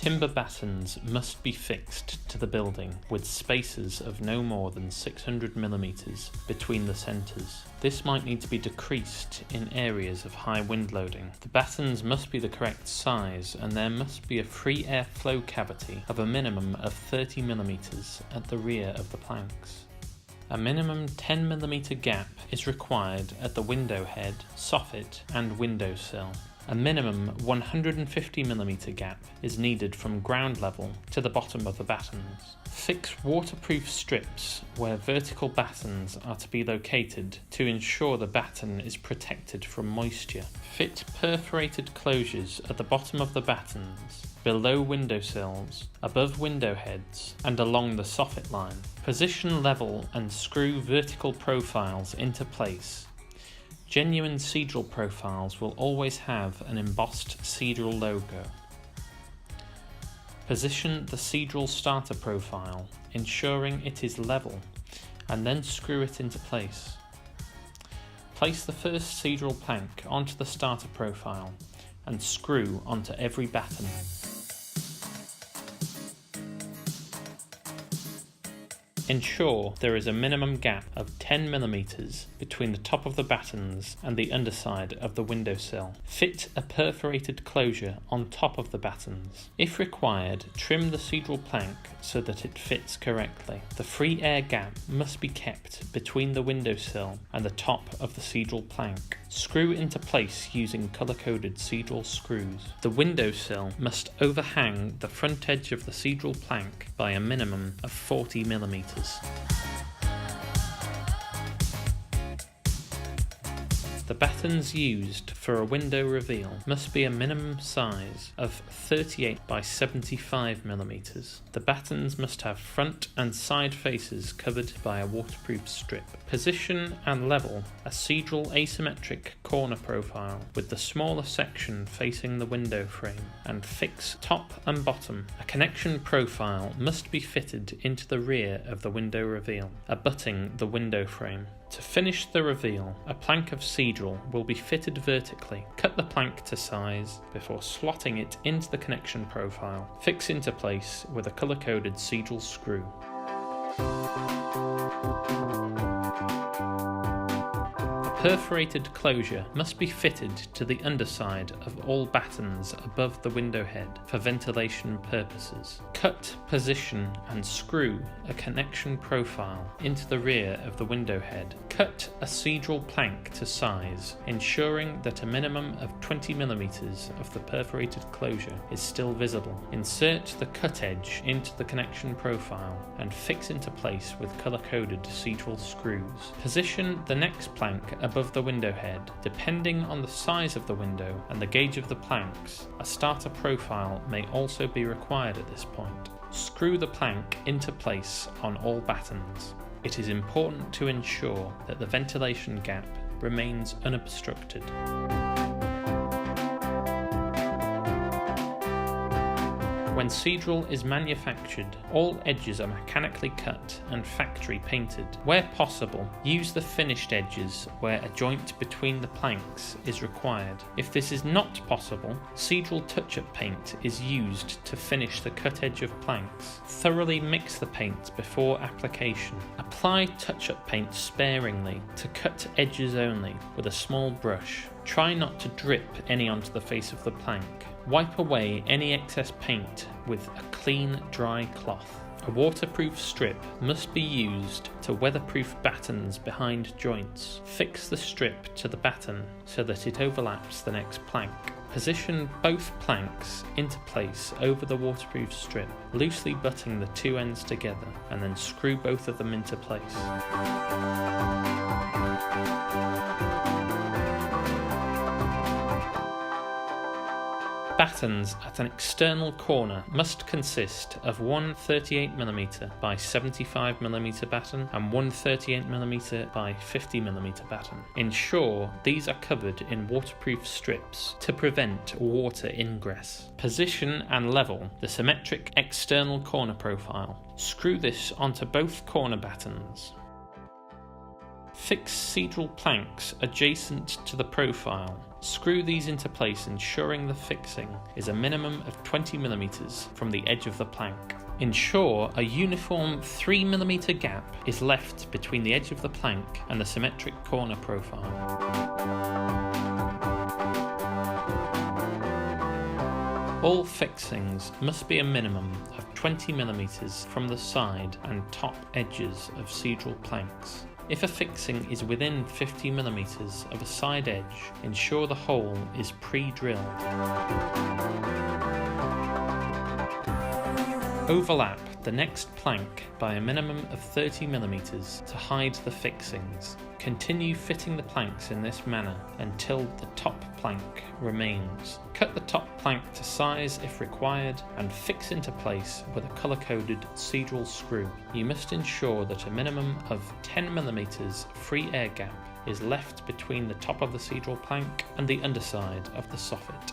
Timber battens must be fixed to the building with spacers of no more than 600mm between the centres. This might need to be decreased in areas of high wind loading. The battens must be the correct size, and there must be a free air flow cavity of a minimum of 30mm at the rear of the planks. A minimum 10mm gap is required at the window head, soffit and windowsill. A minimum 150mm gap is needed from ground level to the bottom of the battens. Fix waterproof strips where vertical battens are to be located to ensure the batten is protected from moisture. Fit perforated closures at the bottom of the battens, below windowsills, above window heads and along the soffit line. Position level and screw vertical profiles into place. Genuine Cedral profiles will always have an embossed Cedral logo. Position the Cedral starter profile, ensuring it is level, and then screw it into place. Place the first Cedral plank onto the starter profile and screw onto every batten. Ensure there is a minimum gap of 10mm between the top of the battens and the underside of the windowsill. Fit a perforated closure on top of the battens. If required, trim the Cedral plank so that it fits correctly. The free air gap must be kept between the windowsill and the top of the Cedral plank. Screw into place using colour-coded Cedral screws. The windowsill must overhang the front edge of the Cedral plank by a minimum of 40mm. The battens used for a window reveal must be a minimum size of 38 by 75mm. The battens must have front and side faces covered by a waterproof strip. Position and level a Cedral asymmetric corner profile with the smaller section facing the window frame, and fix top and bottom. A connection profile must be fitted into the rear of the window reveal, abutting the window frame. To finish the reveal, a plank of Cedral will be fitted vertically. Cut the plank to size before slotting it into the connection profile. Fix into place with a colour-coded Cedral screw. Perforated closure must be fitted to the underside of all battens above the window head for ventilation purposes. Cut, position and screw a connection profile into the rear of the window head. Cut a Cedral plank to size, ensuring that a minimum of 20mm of the perforated closure is still visible. Insert the cut edge into the connection profile and fix into place with colour-coded Cedral screws. Position the next plank above the window head. Depending on the size of the window and the gauge of the planks, a starter profile may also be required at this point. Screw the plank into place on all battens. It is important to ensure that the ventilation gap remains unobstructed. When Cedral is manufactured, all edges are mechanically cut and factory painted. Where possible, use the finished edges where a joint between the planks is required. If this is not possible, Cedral touch-up paint is used to finish the cut edge of planks. Thoroughly mix the paint before application. Apply touch-up paint sparingly to cut edges only with a small brush. Try not to drip any onto the face of the plank. Wipe away any excess paint with a clean, dry cloth. A waterproof strip must be used to weatherproof battens behind joints. Fix the strip to the batten so that it overlaps the next plank. Position both planks into place over the waterproof strip, loosely butting the two ends together, and then screw both of them into place. Battens at an external corner must consist of one 38mm by 75mm batten and one 38mm by 50mm batten. Ensure these are covered in waterproof strips to prevent water ingress. Position and level the symmetric external corner profile. Screw this onto both corner battens. Fix Cedral planks adjacent to the profile. Screw these into place, ensuring the fixing is a minimum of 20mm from the edge of the plank. Ensure a uniform 3mm gap is left between the edge of the plank and the symmetric corner profile. All fixings must be a minimum of 20mm from the side and top edges of Cedral planks. If a fixing is within 50mm of a side edge, ensure the hole is pre-drilled. Overlap the next plank by a minimum of 30mm to hide the fixings. Continue fitting the planks in this manner until the top plank remains. Cut the top plank to size if required and fix into place with a colour-coded Cedral screw. You must ensure that a minimum of 10mm free air gap is left between the top of the Cedral plank and the underside of the soffit.